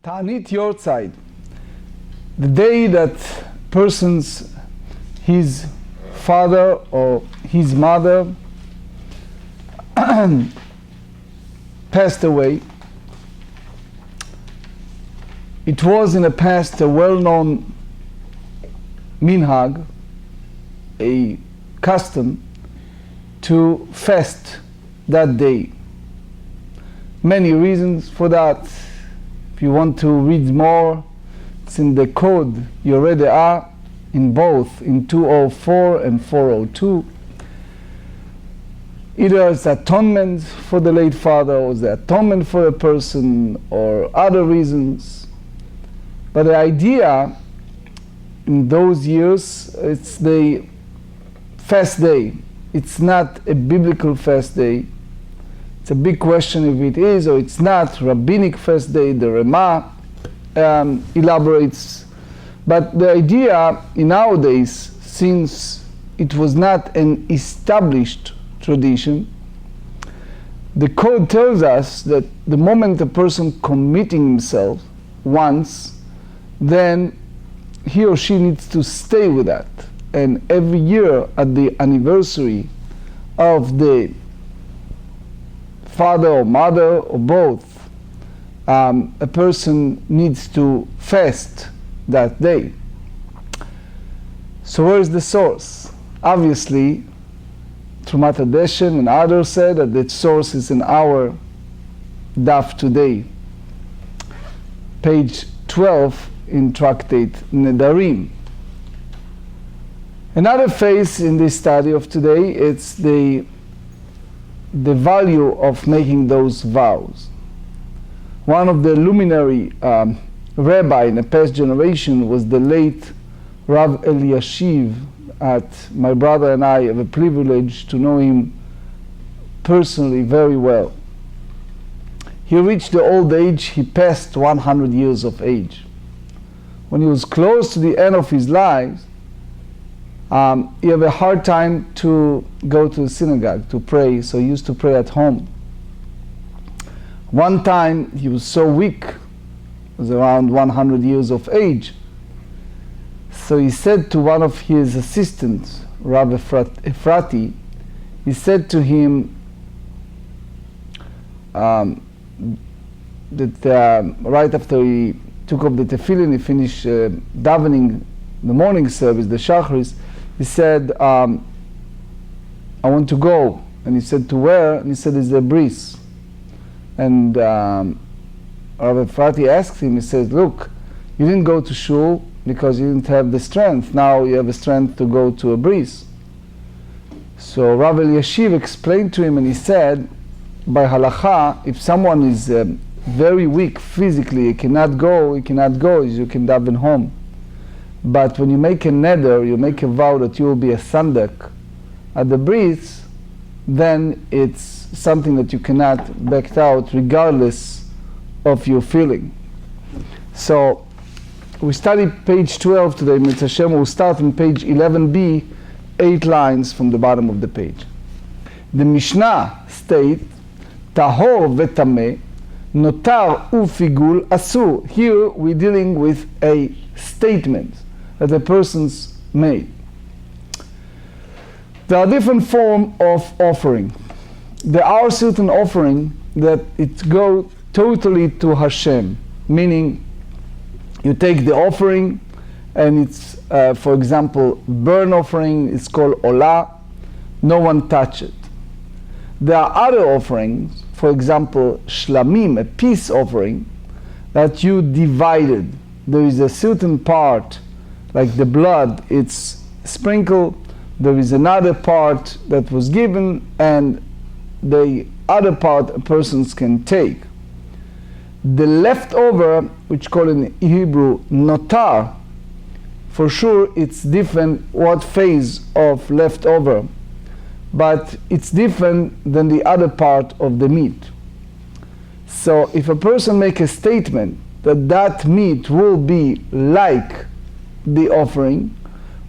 Ta'anit your side. The day that his father or his mother passed away. It was in the past a well-known minhag, a custom, to fast that day. Many reasons for that. If you want to read more, it's in the code you already are in both, in 204 and 402. Either it's atonement for the late father, or the atonement for a person, or other reasons. But the idea in those years, it's the fast day. It's not a biblical fast day. It's a big question if it is or it's not. Rabbinic fast day, the Ramah elaborates. But the idea in nowadays, since it was not an established tradition, the code tells us that the moment a person committing himself once, then he or she needs to stay with that. And every year at the anniversary of the father or mother or both, a person needs to fast that day. So where is the source? Obviously, Talmud Daf and others said that the source is in our daf today, page 12 in Tractate Nedarim. Another phase in this study of today, it's the value of making those vows. One of the luminary rabbi in the past generation was the late Rav Eliashiv. My brother and I have a privilege to know him personally very well. He reached the old age, he passed 100 years of age. When he was close to the end of his life, he had a hard time to go to the synagogue to pray, so he used to pray at home. One time he was so weak, he was around 100 years of age, so he said to one of his assistants, Rabbi Efrati, he said to him that right after he took off the tefillin, he finished davening the morning service, the shacharis, he said, I want to go. And he said, to where? And he said, it's a breeze. And Rabbi Efrati asked him, he says, look, you didn't go to shul because you didn't have the strength. Now you have the strength to go to a breeze. So Rabbi Eliashiv explained to him, and he said, by halakha, if someone is very weak physically, he cannot go, you can daven home. But when you make a neder, you make a vow that you will be a sandak at the breeze, then it's something that you cannot back out regardless of your feeling. So we study page 12 today. Mitzvah Hashem, we'll start on page 11b, 8 lines from the bottom of the page. The Mishnah states, tahor vetameh, notar ufigul asur. Here we're dealing with a statement that a person's made. There are different forms of offering. There are certain offering that it goes totally to Hashem, meaning you take the offering and it's, for example, burn offering, it's called olah, no one touch it. There are other offerings, for example, shlamim, a peace offering, that you divided. There is a certain part, like the blood, it's sprinkled. There is another part that was given, and the other part persons can take. The leftover, which called in Hebrew notar, for sure it's different what phase of leftover, but it's different than the other part of the meat. So if a person make a statement that that meat will be like the offering,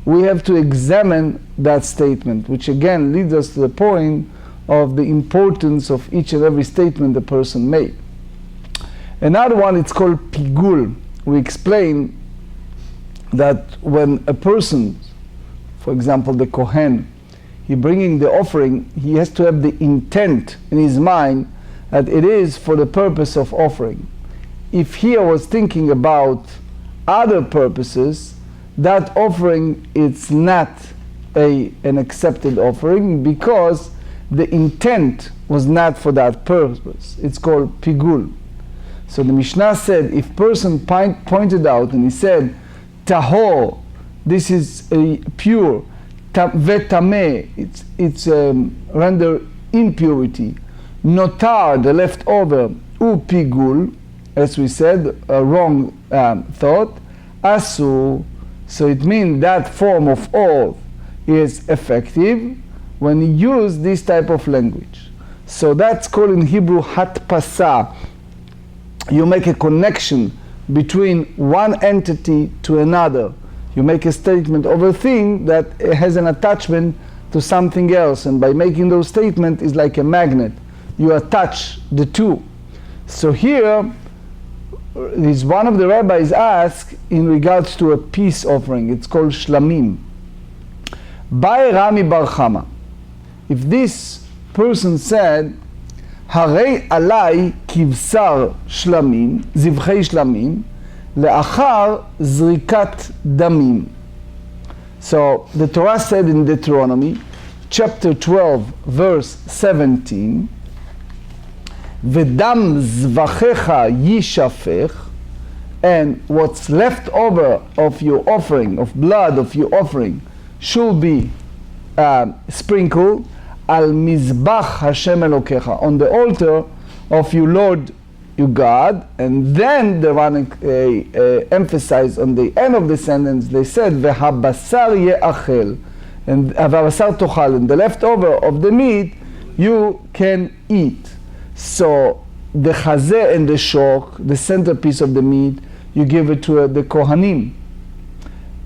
we have to examine that statement, which again leads us to the point of the importance of each and every statement the person made. Another one, it's called pigul. We explain that when a person, for example, the Kohen, he bringing the offering, he has to have the intent in his mind that it is for the purpose of offering. If he was thinking about other purposes, that offering is not an accepted offering because the intent was not for that purpose. It's called pigul. So the Mishnah said, if person pointed out and he said, tahor, this is a pure, vetameh, it's render impurity, notar, the leftover, pigul, as we said, a wrong thought, asur, so it means that form of oath is effective when you use this type of language. So that's called in Hebrew hatpasa. You make a connection between one entity to another. You make a statement of a thing that has an attachment to something else, and by making those statements is like a magnet. You attach the two. So here is one of the rabbis asked in regards to a peace offering. It's called shlamim. By Rami Bar Chama, if this person said, הרי עליי כבשר שלמים, זבחי שלמים, לאחר זריקת דמים. So the Torah said in Deuteronomy, chapter 12, verse 17, ודם זבחיך יישפך, and what's left over of your offering, of blood of your offering, should be sprinkled al mizbach Hashem Elokecha, on the altar of your Lord, your God. And then the Rabbanic emphasized on the end of the sentence, they said vehabasar ye'achel, and v'habasar tochal, and the leftover of the meat you can eat. So the chazeh and the shok, the centerpiece of the meat, you give it to the kohanim,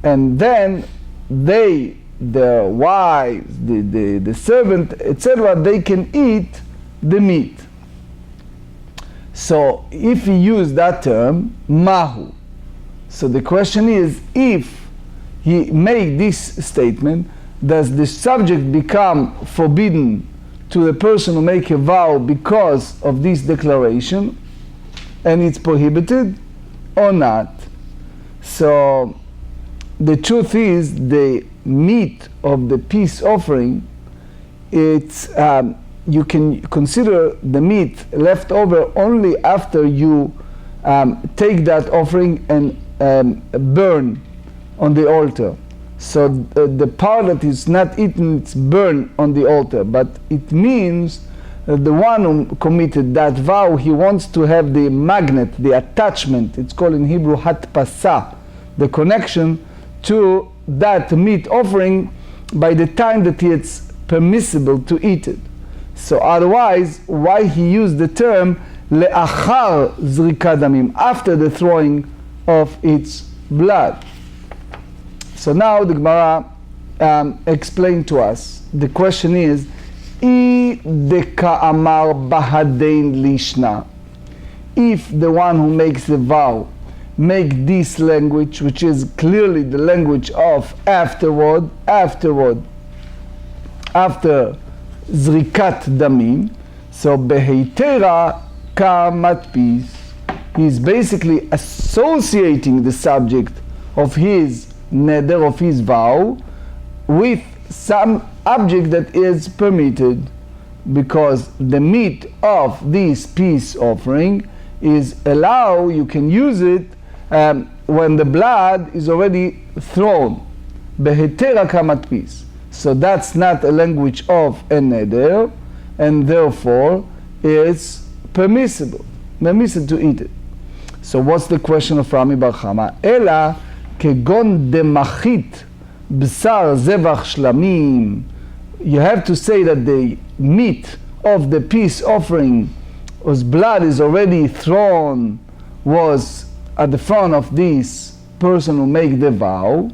and then they, the wives, the servant, etc., they can eat the meat. So if we use that term, mahu, so the question is, if he make this statement, does the subject become forbidden to the person who make a vow because of this declaration, and it's prohibited or not? So the truth is, the meat of the peace offering, it's you can consider the meat left over only after you take that offering and burn on the altar. So the part that is not eaten, it's burned on the altar, but it means that the one who committed that vow, he wants to have the magnet, the attachment, it's called in Hebrew hatpasa, the connection to that meat offering by the time that it's permissible to eat it. So otherwise, why he used the term le'achar zrikat damim, after the throwing of its blood? So now the Gemara explained to us. The question is, I deka amar bahadein lishna, if the one who makes the vow make this language, which is clearly the language of after zrikat damim, so beheitera kamatpis, he's basically associating the subject of his neder, of his vow, with some object that is permitted, because the meat of this peace offering is allowed, you can use it when the blood is already thrown. Behetera kamatpis. So that's not a language of a neder, and therefore it's permissible to eat it. So what's the question of Rami Bar Chama? Ela kegon demachit b'sar zevach shlamim. You have to say that the meat of the peace offering, whose blood is already thrown, was at the front of this person who make the vow.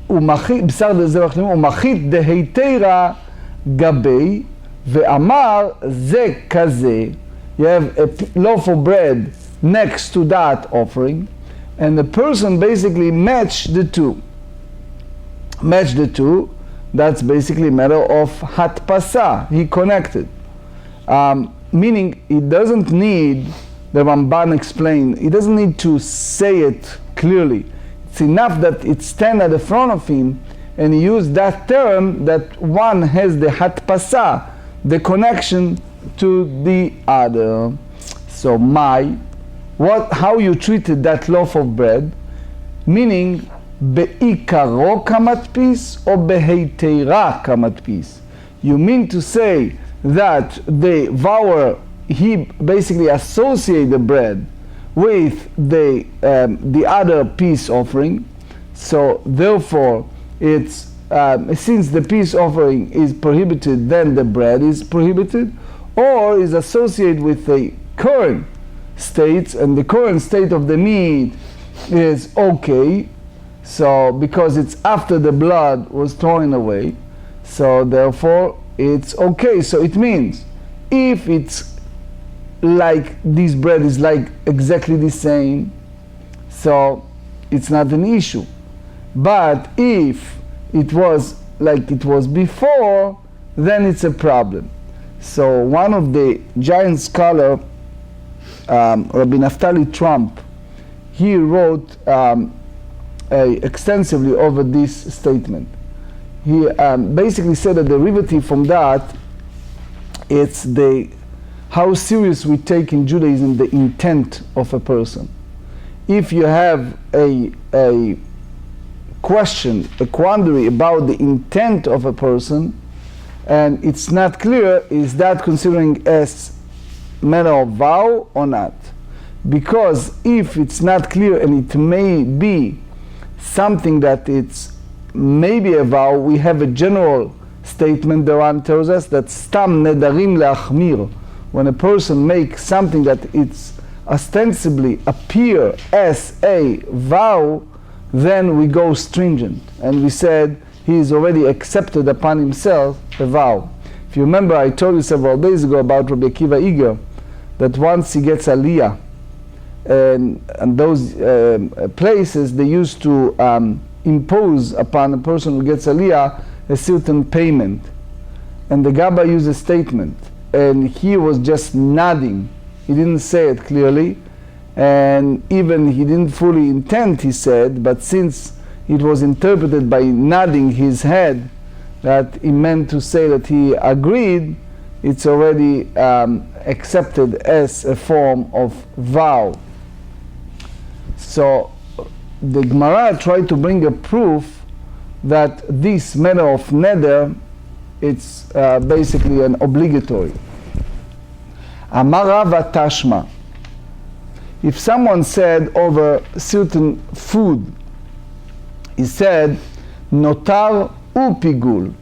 בשר זבח שלמים, ומחית דהיתרה גבי, ואמר זה כזה, you have a loaf of bread next to that offering, and the person basically matched the two. That's basically a matter of hatpasa. He connected. Meaning he doesn't need, the Ramban explained, he doesn't need to say it clearly. It's enough that it stands at the front of him and he used that term that one has the hatpasa, the connection to the other. So how you treated that loaf of bread, meaning be'ikaro kamatpis or beheiteira kamatpis. You mean to say that the vower, he basically associate the bread with the other peace offering, so therefore it's since the peace offering is prohibited, then the bread is prohibited, or is associated with the current states, and the current state of the meat is okay, so because it's after the blood was thrown away, so therefore it's okay. So it means if it's like this bread is like exactly the same, so it's not an issue. But if it was like it was before, then it's a problem. So one of the giant scholar, Rabbi Naftali Trump, he wrote extensively over this statement. He basically said that the derivative from that, it's how serious we take in Judaism the intent of a person. If you have a question, a quandary about the intent of a person, and it's not clear, is that considering as matter of vow or not? Because if it's not clear and it may be something that it's maybe a vow, we have a general statement. The Quran tells us that stam nedarim leachmir. When a person makes something that it's ostensibly appear as a vow, then we go stringent, and we said he is already accepted upon himself a vow. If you remember, I told you several days ago about Rabbi Akiva Iger, that once he gets aliyah, and those places they used to impose upon a person who gets aliyah a certain payment, and the Gabba used a statement, and he was just nodding. He didn't say it clearly, and even he didn't fully intend, he said, but since it was interpreted by nodding his head that he meant to say that he agreed, it's already accepted as a form of vow. So the Gemara tried to bring a proof that this matter of neder, it's basically an obligatory. Amar Rava Tashma. If someone said over certain food, he said notar upigul,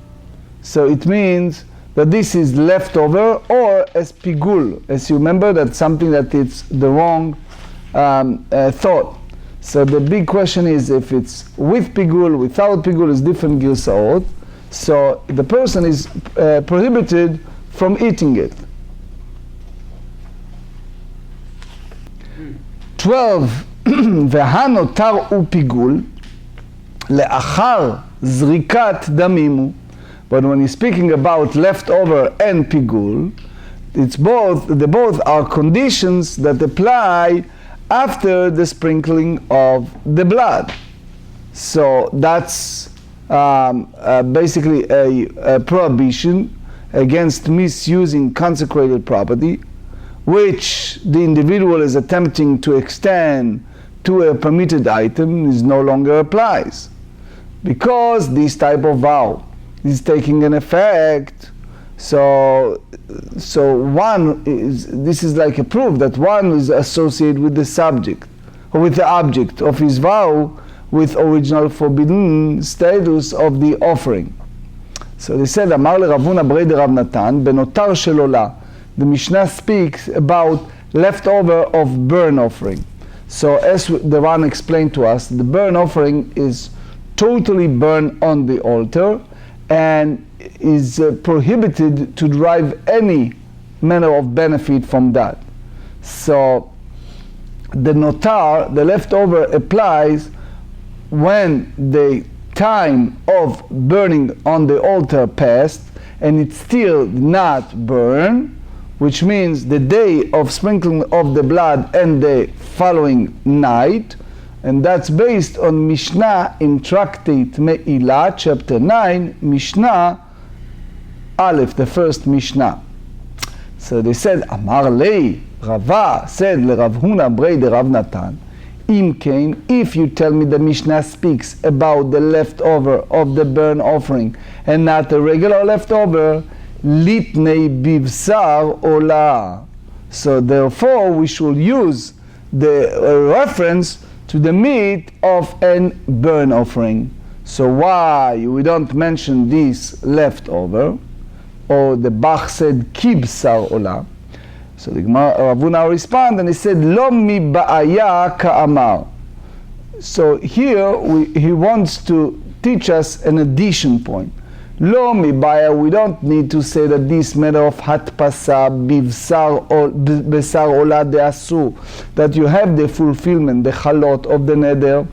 so it means that this is leftover or as pigul, as you remember, that's something that it's the wrong thought. So the big question is if it's with pigul, without pigul, is different girsaot. So the person is prohibited from eating it. 12. והנותר הוא פיגול לאחר זריקת דמים הוא. But when he's speaking about leftover and pigul, it's both are conditions that apply after the sprinkling of the blood. So that's basically a prohibition against misusing consecrated property, which the individual is attempting to extend to a permitted item, is no longer applies, because this type of vow is taking an effect. So this is like a proof that one is associated with the subject or with the object of his vow with original forbidden status of the offering. So they said, Amar le Ravuna Brei de Rav Natan benotar shelola. The Mishnah speaks about leftover of burnt offering. So as the Ran explained to us, the burnt offering is totally burned on the altar and is prohibited to derive any manner of benefit from that. So the notar, the leftover, applies when the time of burning on the altar passed and it's still not burned, which means the day of sprinkling of the blood and the following night. And that's based on Mishnah in Tractate Nedarim, chapter 9, Mishnah Aleph, the first Mishnah. So they said, Amar lei, Rava said le Rav Huna brei de Rav Natan, Im kain, if you tell me the Mishnah speaks about the leftover of the burnt offering and not the regular leftover, litnei bivsar ola. So therefore we should use the reference to the meat of an burnt offering. So why we don't mention this leftover? Or the Bach said kibsar ola. So the Rav Huna responded and he said lo mi ba'aya ka'amar. So here he wants to teach us an addition point. Lo mi ba'aya, we don't need to say that this matter of hatpasa bivsar ola de asu, that you have the fulfillment, the halot of the neder,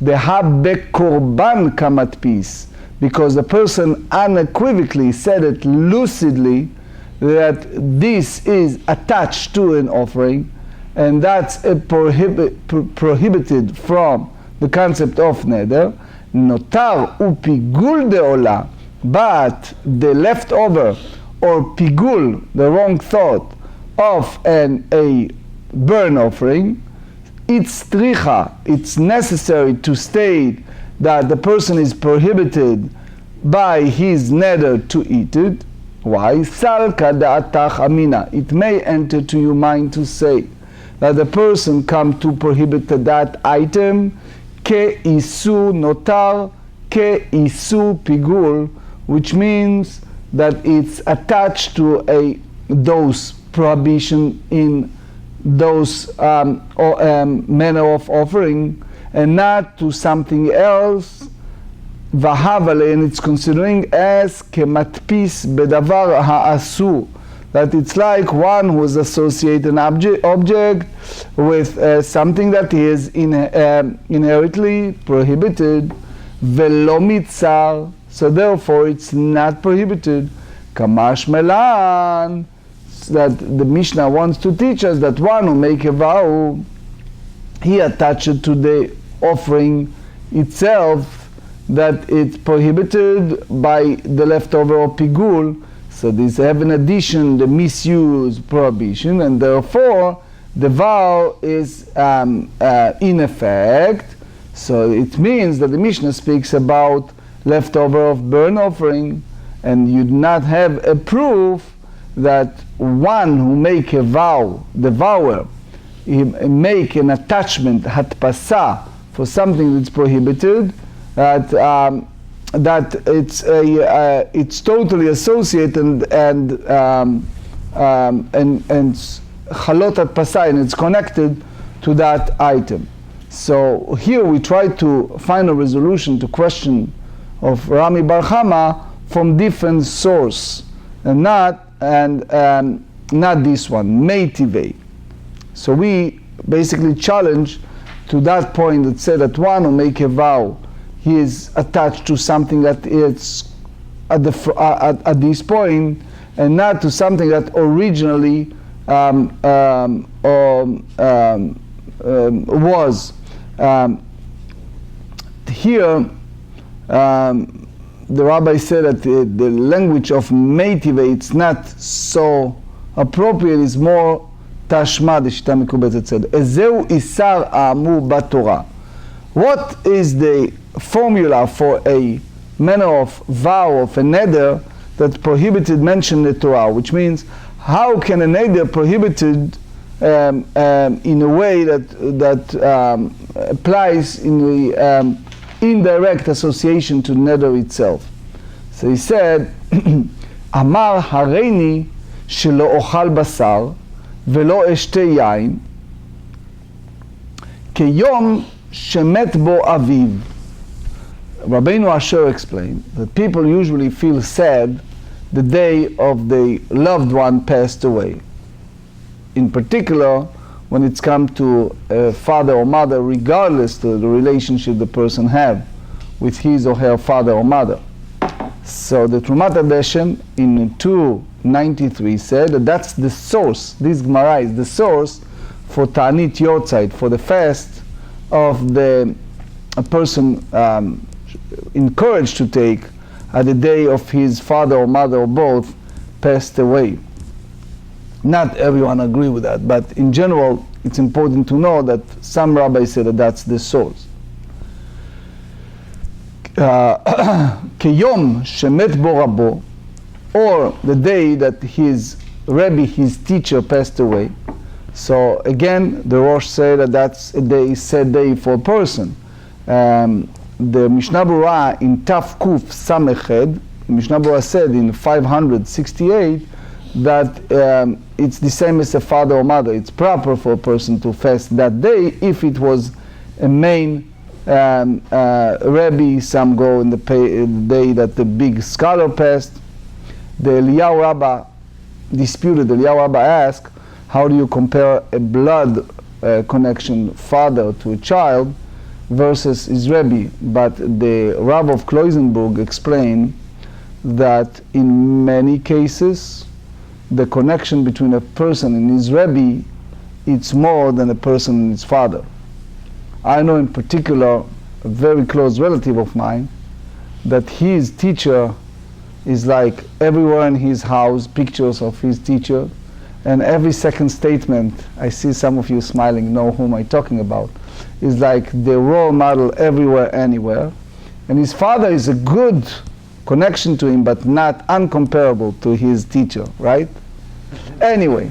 the habbe korban kamatpis, because the person unequivocally said it lucidly that this is attached to an offering, and that's prohibited from the concept of neder. Notar upigul de ola, but the leftover or pigul, the wrong thought of a burnt offering, it's tricha, it's necessary to state that the person is prohibited by his neder to eat it. Why? Salka da'atach amina. It may enter to your mind to say that the person come to prohibit that item ke isu notar, ke isu pigul, which means that it's attached to those prohibition in those manner of offering and not to something else. Vahavale, and it's considering as kematpis bedavar ha'asu, that it's like one who is associated an object with something that is inherently prohibited, velo mitzar, so therefore it's not prohibited. Kamash melan, that the Mishnah wants to teach us that one who make a vow, he attached to the offering itself that it's prohibited by the leftover or pigul. So this have in addition the misuse prohibition, and therefore the vow is in effect. So it means that the Mishnah speaks about leftover of burnt offering, and you do not have a proof that one who make a vow, the vower, he make an attachment, hatpasa, for something that's prohibited, that it's totally associated and chalot hatpasa, and it's connected to that item. So here we try to find a resolution to question of Rami Bar Chama from different source, and not this one, Meitivei. So we basically challenge to that point that said that one who make a vow, he is attached to something that is at this point, and not to something that originally was. Here, the rabbi said that the language of Meitivei, it's not so appropriate, is more tashma, the Shita Mekubetzet said. Ezeu isar amur batorah. What is the formula for a manner of vow of a neder that prohibited mention in the Torah? Which means, how can a neder prohibited in a way that applies in the indirect association to neder itself? So he said, Amar hareini shelo ochal basar velo eshte yain keyom shemet bo aviv. Rabbeinu Asher explained that people usually feel sad the day of the loved one passed away. In particular, when it's come to father or mother, regardless to the relationship the person have with his or her father or mother. So the Trumat Adeshem in 293 said that that's the source. This Gemara is the source for Ta'anit Yortzeit, for the fast of a person encouraged to take at the day of his father or mother or both passed away. Not everyone agree with that, but in general it's important to know that some rabbis say that that's the source. Keyom shemet bo rabo, or the day that his Rebbe, his teacher, passed away. So again, the Rosh said that that's a day, sad day for a person. The Mishnah Berurah in Taf Kuf Sameched, Mishnah Berurah said in 568 that it's the same as a father or mother. It's proper for a person to fast that day if it was a main Rebbe. Some go in the day that the big scholar passed. The Eliyahu Rabbah disputed. Eliyahu Rabbah asked, how do you compare a blood connection father to a child versus his Rebbe? But the Rav of Kloisenburg explained that in many cases the connection between a person and his Rebbe, it's more than a person and his father. I know in particular a very close relative of mine that his teacher is like everywhere in his house, pictures of his teacher, and every second statement, I see some of you smiling, know whom I'm talking about, is like the role model everywhere, anywhere. And his father is a good connection to him, but not uncomparable to his teacher, right? Anyway,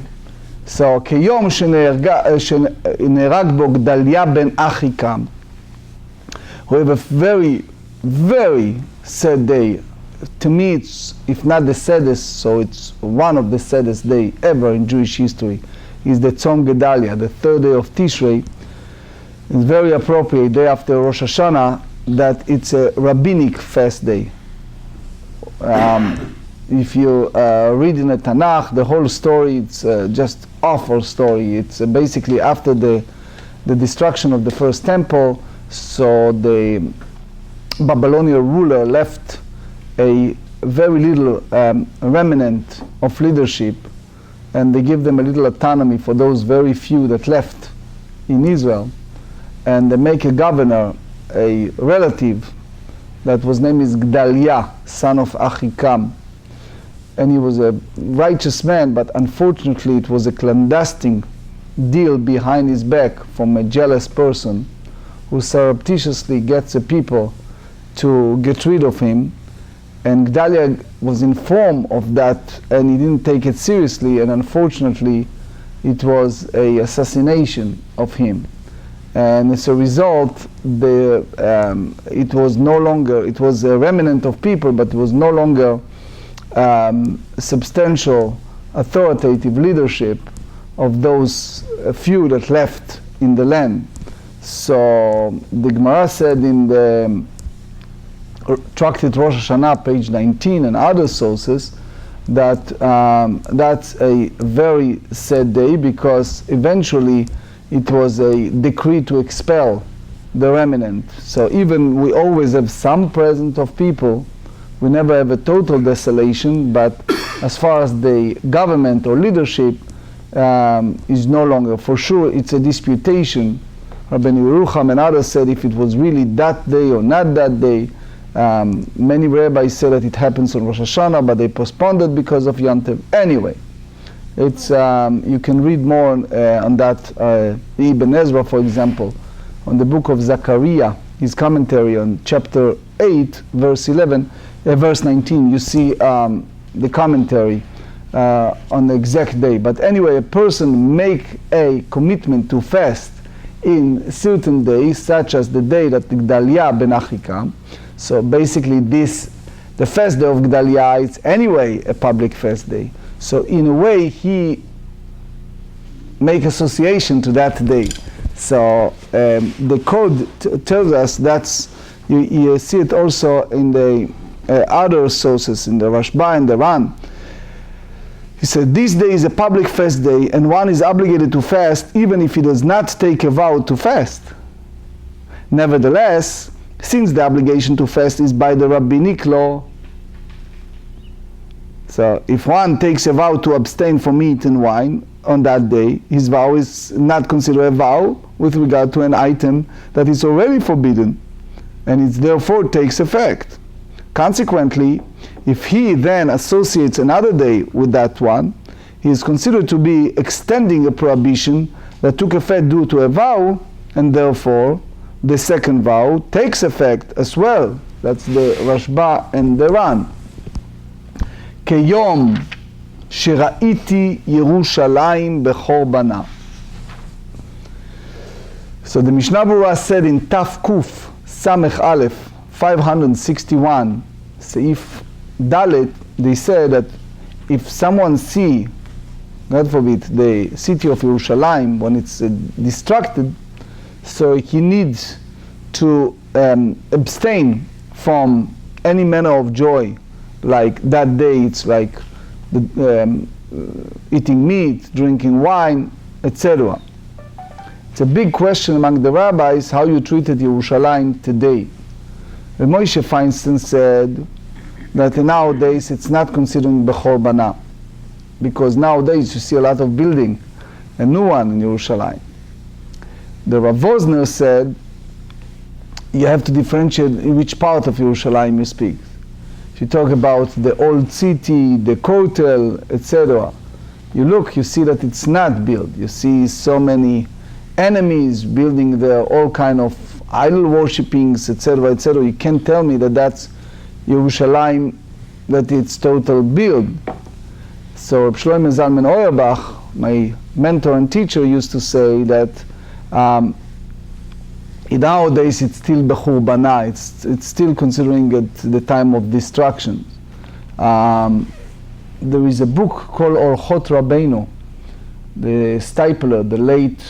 so כיום שנהרג בו גדליה בן אחיקם, we have a very, very sad day. To me, it's, if not the saddest, so it's one of the saddest day ever in Jewish history, is the Tzom Gedalia, the third day of Tishrei. It's very appropriate, day after Rosh Hashanah, that it's a rabbinic fast day. If you read in the Tanakh, the whole story, it's just awful story. It's basically after the destruction of the first temple, so the Babylonian ruler left a very little remnant of leadership, and they give them a little autonomy for those very few that left in Israel, and they make a governor, a relative, that was named is Gdalia, son of Achikam, and he was a righteous man, but unfortunately it was a clandestine deal behind his back from a jealous person who surreptitiously gets the people to get rid of him. And Gdalia was informed of that, and he didn't take it seriously, and unfortunately it was an assassination of him. And as a result, it was no longer, it was a remnant of people, but it was no longer substantial authoritative leadership of those few that left in the land. So the Gemara said in the Tractate Rosh Hashanah, page 19, and other sources, that that's a very sad day, because eventually it was a decree to expel the remnant. So even we always have some presence of people, we never have a total desolation, but as far as the government or leadership is no longer, for sure it's a disputation. Rabbi Yerucham and others said if it was really that day or not that day. Many rabbis said that it happens on Rosh Hashanah, but they postponed it because of Yom Tov. Anyway, it's you can read more on that. Ibn Ezra, for example, on the book of Zechariah, his commentary on chapter 8, verse 19, you see the commentary on the exact day. But anyway, a person make a commitment to fast in certain days, such as the day that Gdalia ben Achikam. So basically the fast day of Gdalia, it's anyway a public fast day. So in a way he make association to that day. So the code tells us that's, you see it also in the other sources, in the Rashba and the Ran. He said, this day is a public fast day, and one is obligated to fast even if he does not take a vow to fast. Nevertheless, since the obligation to fast is by the rabbinic law, so if one takes a vow to abstain from meat and wine on that day, his vow is not considered a vow with regard to an item that is already forbidden, and it therefore takes effect. Consequently, if he then associates another day with that one, he is considered to be extending a prohibition that took effect due to a vow, and therefore the second vow takes effect as well. That's the Rashba and the Ran. כיום שראיתי ירושלים בחורבנה. So the Mishnah Berurah said in Taf Samech Aleph 561 Seif Dalet, they said that if someone see, God forbid, the city of Yerushalayim when it's distracted, so he needs to abstain from any manner of joy. Like that day, it's like eating meat, drinking wine, etc. It's a big question among the rabbis how you treated Yerushalayim today. Moshe, for instance, said that nowadays it's not considering Bechor Bana, because nowadays you see a lot of building, a new one in Yerushalayim. The Rav Wosner said you have to differentiate in which part of Yerushalayim you speak. If you talk about the old city, the kotel, etc., you look, you see that it's not built. You see so many enemies building there, all kind of idol worshippings, etc., etc. You can't tell me that that's Yerushalayim, that it's total build. So Reb Shlomo Zalman Auerbach, my mentor and teacher, used to say that nowadays it's still bechurbanah, it's still considering it the time of destruction. There is a book called Orchot Rabbeinu, the stipler, the late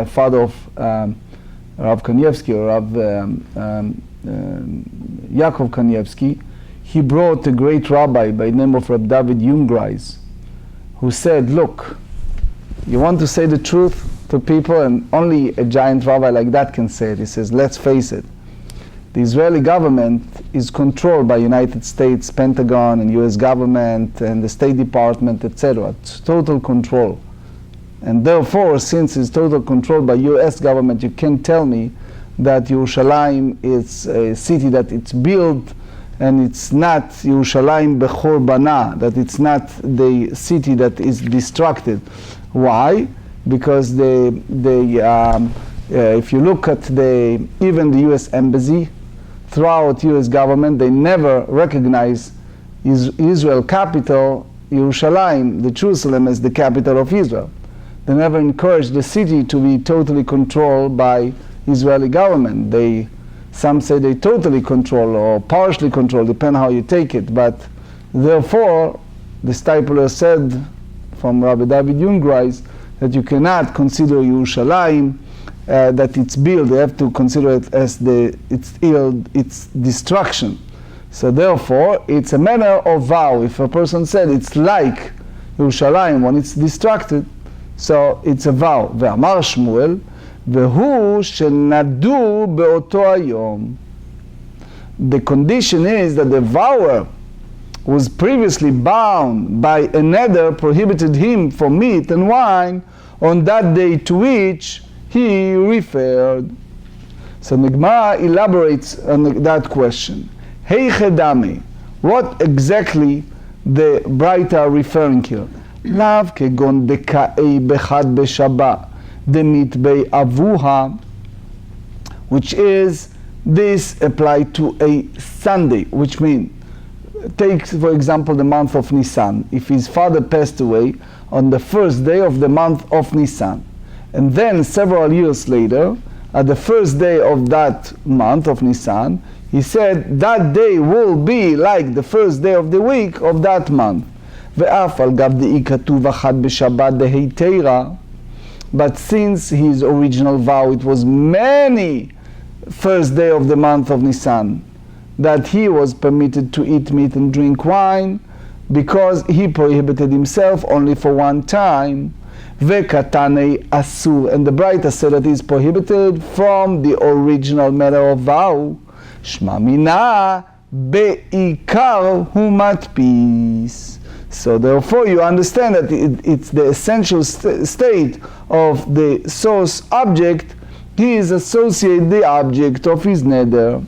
father of Rav Kanievsky, or Rav Yaakov Kanievsky. He brought a great rabbi by the name of Rabbi David Jungreis, who said, look, you want to say the truth to people, and only a giant rabbi like that can say it. He says, let's face it, the Israeli government is controlled by United States Pentagon and US government and the State Department, etc. It's total control. And therefore, since it's total control by US government, you can't tell me that Yerushalayim is a city that it's built and it's not Yerushalayim Bechor Bana, that it's not the city that is distracted. Why? Because if you look at even the U.S. embassy, throughout U.S. government, they never recognize Israel capital, Yerushalayim, the Jerusalem, as the capital of Israel. They never encourage the city to be totally controlled by Israeli government. Some say they totally control or partially control, depending how you take it. But therefore, the stipler said from Rabbi David Jungreis that you cannot consider Yerushalayim that it's built. They have to consider it as its destruction. So therefore, it's a manner of vow. If a person said it's like Yerushalayim when it's distracted, so it's a vow. ואמר שמואל, והוא שנדור באותו היום. The condition is that the vower was previously bound by a neder prohibited him from meat and wine on that day to which he referred. So the Gemara elaborates on that question. Hey chedami, what exactly the Braita are referring here? Lav kegon deka'ei bechad b'shabbat demit bei avuha, which is this applied to a Sunday, which means, take for example the month of Nisan. If his father passed away on the first day of the month of Nisan, and then several years later, at the first day of that month of Nisan, he said that day will be like the first day of the week of that month. Ve'af al gav de'i katuv achad b'shabbat dehei teira, but since his original vow it was many first day of the month of Nisan that he was permitted to eat meat and drink wine, because he prohibited himself only for one time. Vekatane asur, and the Braita said that he is prohibited from the original matter of vow. Shma mina be'ikar hu matpis. So therefore you understand that it's the essential state of the source object. He is associated the object of his neder.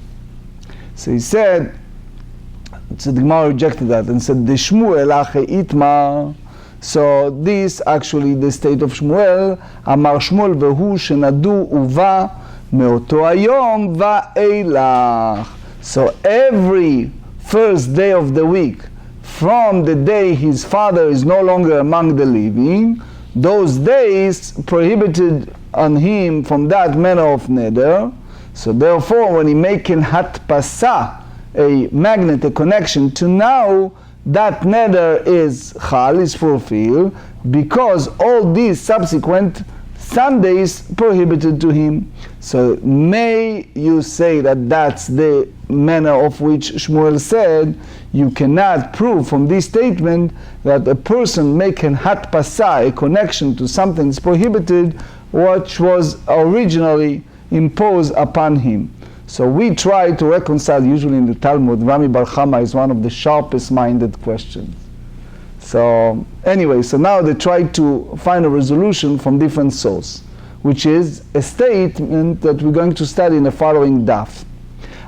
So he said, so the Gemara rejected that and said, the Shmuel ache itmar. So this actually the state of Shmuel, Amar Shmuel vehu shenadu uva meoto hayom va'eilach. So every first day of the week, from the day his father is no longer among the living, those days prohibited on him from that manner of neder. So therefore, when he making hatpasa, a magnet, a connection to now, that neder is chal, is fulfilled, because all these subsequent Sundays prohibited to him. So may you say that that's the manner of which Shmuel said. You cannot prove from this statement that a person making hatpasa, a connection to something that's prohibited, which was originally imposed upon him. So we try to reconcile, usually in the Talmud, Rami Bar Chama is one of the sharpest minded questions. So anyway, so now they try to find a resolution from different source, which is a statement that we're going to study in the following daf.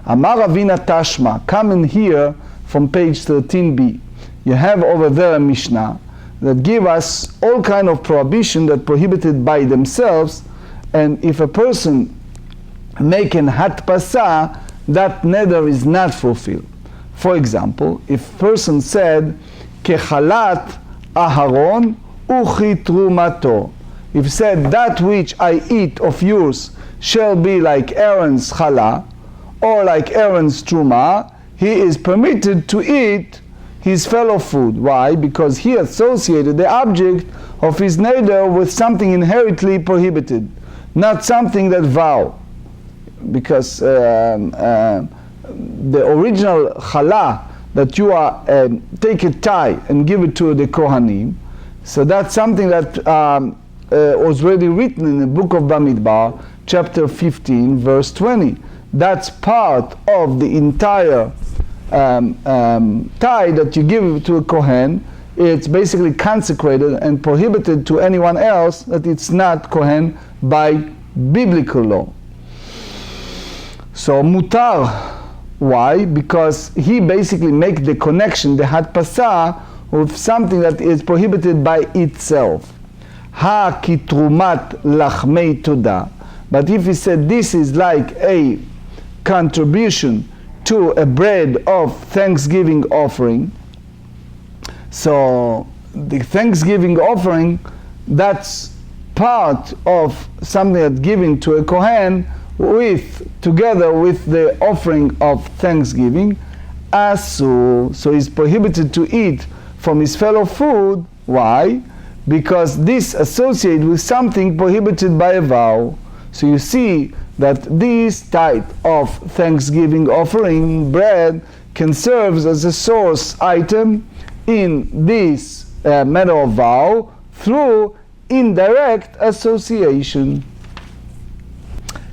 Amar Ravina Tashma, come in here from page 13b. You have over there a Mishnah that give us all kind of prohibition that prohibited by themselves, and if a person making hatpasa, that neder is not fulfilled. For example, if person said kechalat aharon uchitrumato, if said that which I eat of yours shall be like Aaron's chala or like Aaron's truma, he is permitted to eat his fellow food. Why? Because he associated the object of his neder with something inherently prohibited, not something that vow. Because the original challah that you are take a tie and give it to the Kohanim, so that's something that was already written in the book of Bamidbar, chapter 15, verse 20. That's part of the entire tie that you give to a Kohen. It's basically consecrated and prohibited to anyone else that it's not Kohen by biblical law. So mutar, why? Because he basically make the connection, the hatpasa, with something that is prohibited by itself. Ha kitrumat lachmei toda. But if he said this is like a contribution to a bread of thanksgiving offering, so the thanksgiving offering, that's part of something that's given to a Kohen together with the offering of thanksgiving, asur. So he's prohibited to eat from his fellow food. Why? Because this associated with something prohibited by a vow. So you see that this type of thanksgiving offering bread can serve as a source item in this matter of vow through indirect association.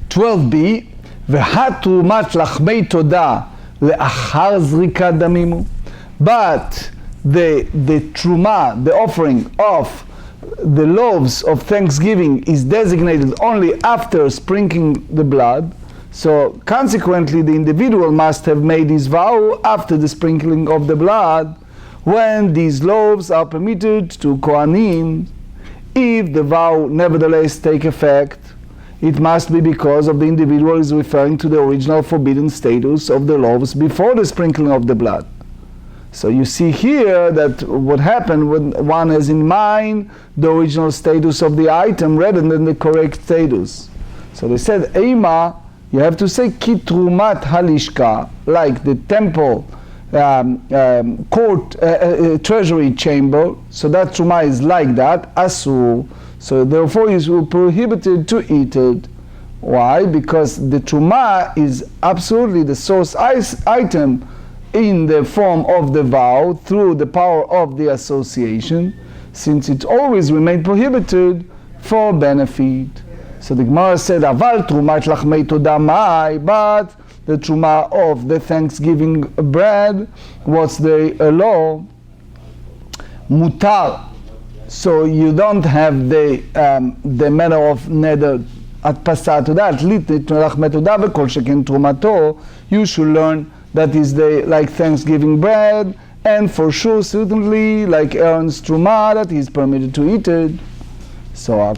12b, והתרומת לחמי תודה לאחר זריקת דמים הוא. But the truma, the offering of the loaves of thanksgiving is designated only after sprinkling the blood. So consequently the individual must have made his vow after the sprinkling of the blood, when these loaves are permitted to Kohanim. If the vow nevertheless take effect, it must be because of the individual is referring to the original forbidden status of the loaves before the sprinkling of the blood. So you see here that what happened when one has in mind the original status of the item rather than the correct status. So they said, Eima, you have to say kitrumat halishka, like the temple court treasury chamber. So that truma is like that, asur. So therefore you are prohibited to eat it. Why? Because the truma is absolutely the source item in the form of the vow through the power of the association, since it always remained prohibited for benefit. So the Gemara said, Aval trumat lachmei todah mai, but the truma of the Thanksgiving bread, what's the law? Mutar. So you don't have the manner of neder at parsha todah, at lit lachmei todah v'kol sheken trumato. You should learn that is the like Thanksgiving bread, and for sure, certainly, like Aaron's truma, that he is permitted to eat it. So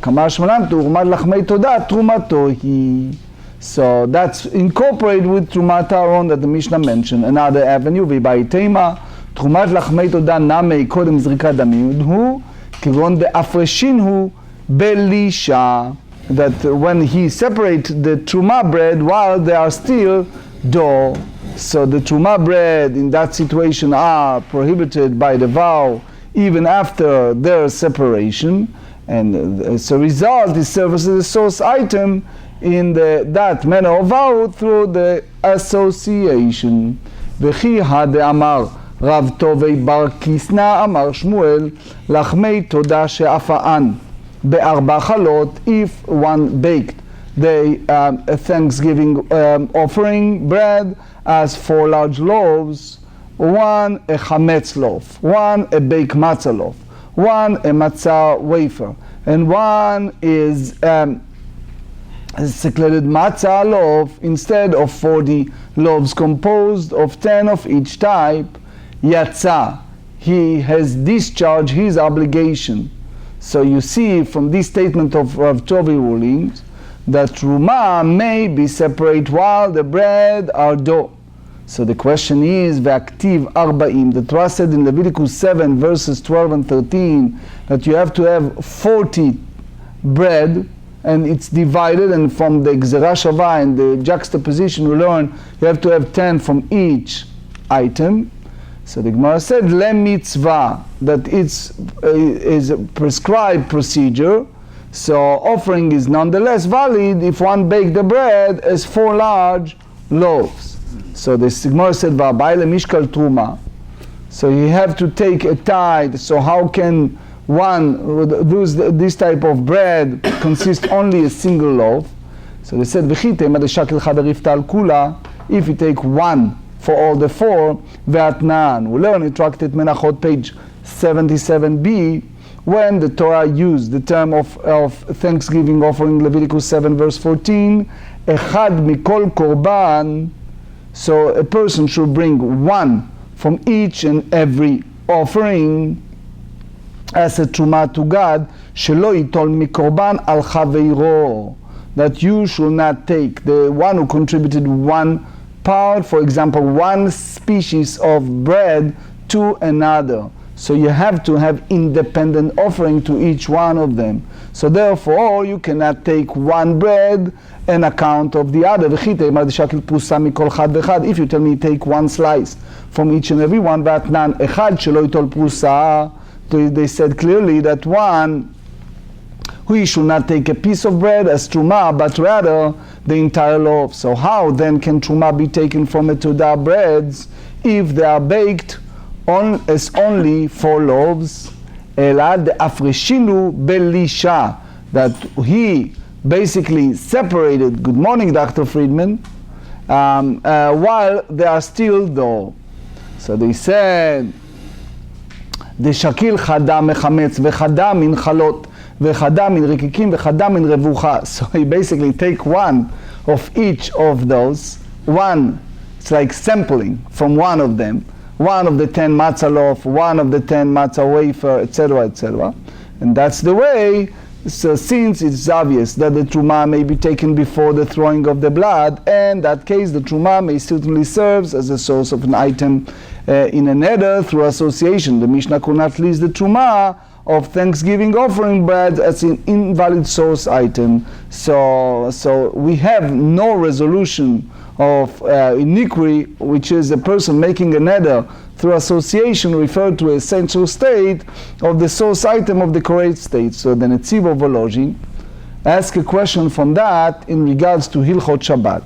so that's incorporated with Trumat Aaron that the Mishnah mentioned. Another avenue, V'baitema, Trumat Lachmei Todah Namei Kodem Zrikat Damim Hu, Kigon de'afreshinhu belisha, that when he separates the Truma bread while they are still dough. So the Truma bread in that situation are prohibited by the vow even after their separation. And as a result, it serves as a source item in that manner of vow through the association. V'chi ha'de'amar Rav Tovei bar Kisna amar Shmuel lachmei todah she'afa'an be'arba chalot, if one baked the Thanksgiving offering bread as 4 large loaves, 1 a chametz loaf, 1 a baked matzah loaf, 1 a matzah wafer, and 1 is seculated matzah loaf instead of 40 loaves composed of 10 of each type. Yatsa, he has discharged his obligation. So you see from this statement of Rav Tovei rulings that Truma may be separate while the bread are dough. So the question is, V'aktiv arba'im, the Torah said in Leviticus 7 verses 12 and 13 that you have to have 40 bread, and it's divided, and from the Gzerah Shavah and the juxtaposition we learn you have to have 10 from each item. So the Gemara said, Le mitzvah, that it's is a prescribed procedure. So offering is nonetheless valid if one baked the bread as 4 large loaves. So the Gemara said, Va'bai le'mishkal truma. So you have to take a tithe. So how can one lose this type of bread consist only a single loaf? So they said, V'chitema de'shakil chad arifta al kula. If you take 1 for all the 4, ve'atnan. We learn in Tractate Menachot, page 77b, when the Torah used the term of Thanksgiving offering, Leviticus 7 verse 14, echad mikol korban. So a person should bring 1 from each and every offering as a truma to God, shelo yitol mikorban al chaveiro, that you should not take the one who contributed 1 part, for example, 1 species of bread to another. So you have to have independent offering to each one of them. So therefore, you cannot take 1 bread and account of the other. If you tell me take 1 slice from each and every one, they said clearly that 1, we should not take a piece of bread as truma, but rather the entire loaf. So how then can truma be taken from a todah breads if they are baked as only 4 loaves? Elad afreshinu belisha, that he basically separated, good morning Dr. Friedman, while they are still dough. So they said, דשקיל חדה מחמץ וחדה מן חלות וחדה מן רקיקים וחדה מן רבוחה. So he basically take 1 of each of those, 1, it's like sampling from 1 of them, 1 of the 10 matzah loaf, 1 of the 10 matzah wafer, etc., etc. And that's the way. So since it's obvious that the truma may be taken before the throwing of the blood, and in that case the truma may certainly serve as a source of an item in a neder through association. The Mishnah could not list the truma of Thanksgiving offering bread as an invalid source item. So we have no resolution of iniquity, which is a person making a neder through association referred to as essential state of the source item of the correct state. So the Netziv of Volozhin asked a question from that in regards to Hilchot Shabbat.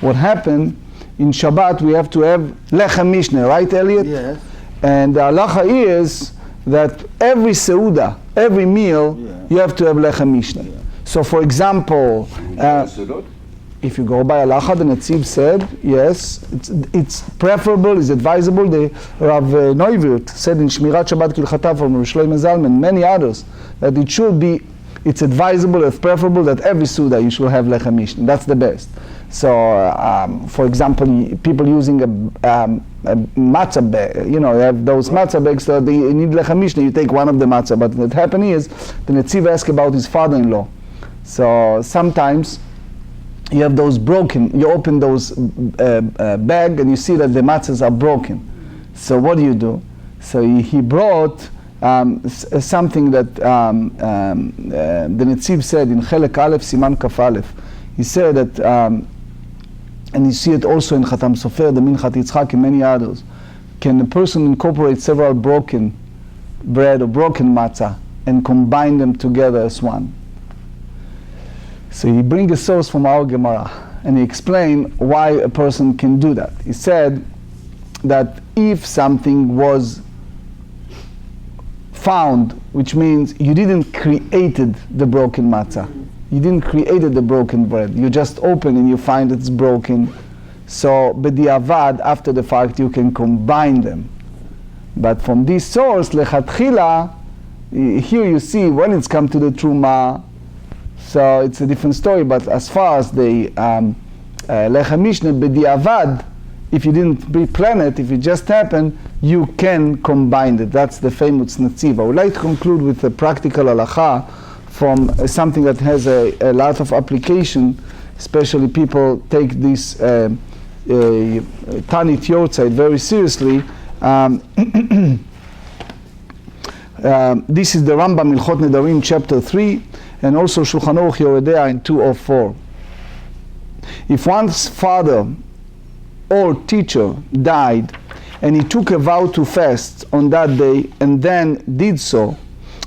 What happened in Shabbat we have to have lechem mishneh, right, Elliot? Yes. And the halacha is that every seuda, every meal, you have to have lechem mishneh. So, for example, if you go by halacha, the Netziv said, yes, it's preferable, it's advisable. The Rav Neuwirth said in Shmirat Shabbat Kilchatav from Shlomo Zalman and many others, that it should be, it's advisable, it's preferable that every Suda you should have lechem mishneh. That's the best. So, for example, people using a matzah bag, you have those matzah bags, so they need lechem mishneh, you take one of the matzah. But what happened is, the Netziv asked about his father-in-law. So sometimes you have those broken, you open those bag and you see that the matzahs are broken. So what do? So he brought something that the Netziv said in Chelek Aleph, Siman Kaf Aleph. He said that, and you see it also in Chatam Sofer, the Minchat Yitzchak, and many others. Can a person incorporate several broken bread or broken matzah and combine them together as one? So he brings a source from our Gemarrah, and he explained why a person can do that. He said that if something was found, which means you didn't created the broken matzah, you didn't created the broken bread, you just open and you find it's broken. So b'diavad, after the fact, you can combine them. But from this source, lechatchila, here you see when it's come to the truma, so it's a different story. But as far as the lechem mishneh b'diavad, if you didn't pre-plan it, if it just happened, you can combine it. That's the famous Netziv. I would like to conclude with a practical halacha from something that has a lot of application, especially people take this Tanit Yortzeit very seriously. This is the Rambam Ilchot Nedarim, chapter 3, and also Shulchan Aruch Yoredea in 204. If one's father or teacher died and he took a vow to fast on that day and then did so,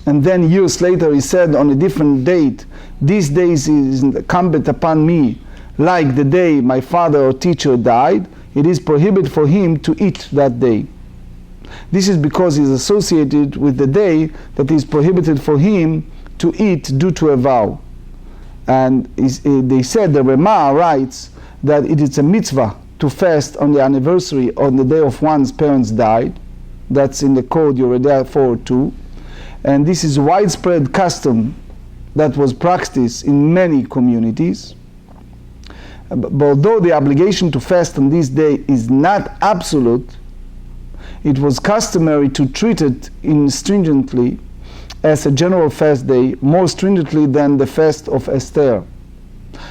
and then years later he said on a different date, this day is incumbent upon me like the day my father or teacher died, it is prohibited for him to eat that day. This is because he is associated with the day that is prohibited for him to eat due to a vow. And they said, the Rema writes that it is a mitzvah to fast on the anniversary on the day of one's parents died. That's in the code Yoredea 4.2. And this is a widespread custom that was practiced in many communities. But although the obligation to fast on this day is not absolute, it was customary to treat it stringently as a general fast day, more stringently than the fast of Esther.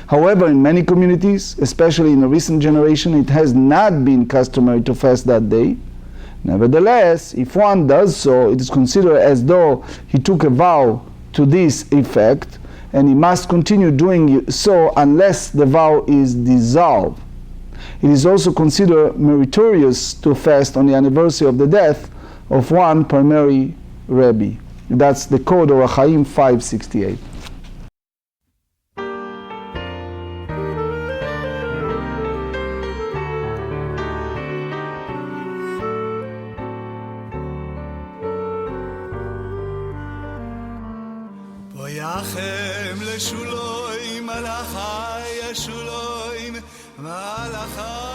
However, in many communities, especially in a recent generation, it has not been customary to fast that day. Nevertheless, if one does so, it is considered as though he took a vow to this effect, and he must continue doing so unless the vow is dissolved. It is also considered meritorious to fast on the anniversary of the death of one primary Rebbe. That's the code of Achaim 568. Boyachem leshuloim alachai yeshuloim malachai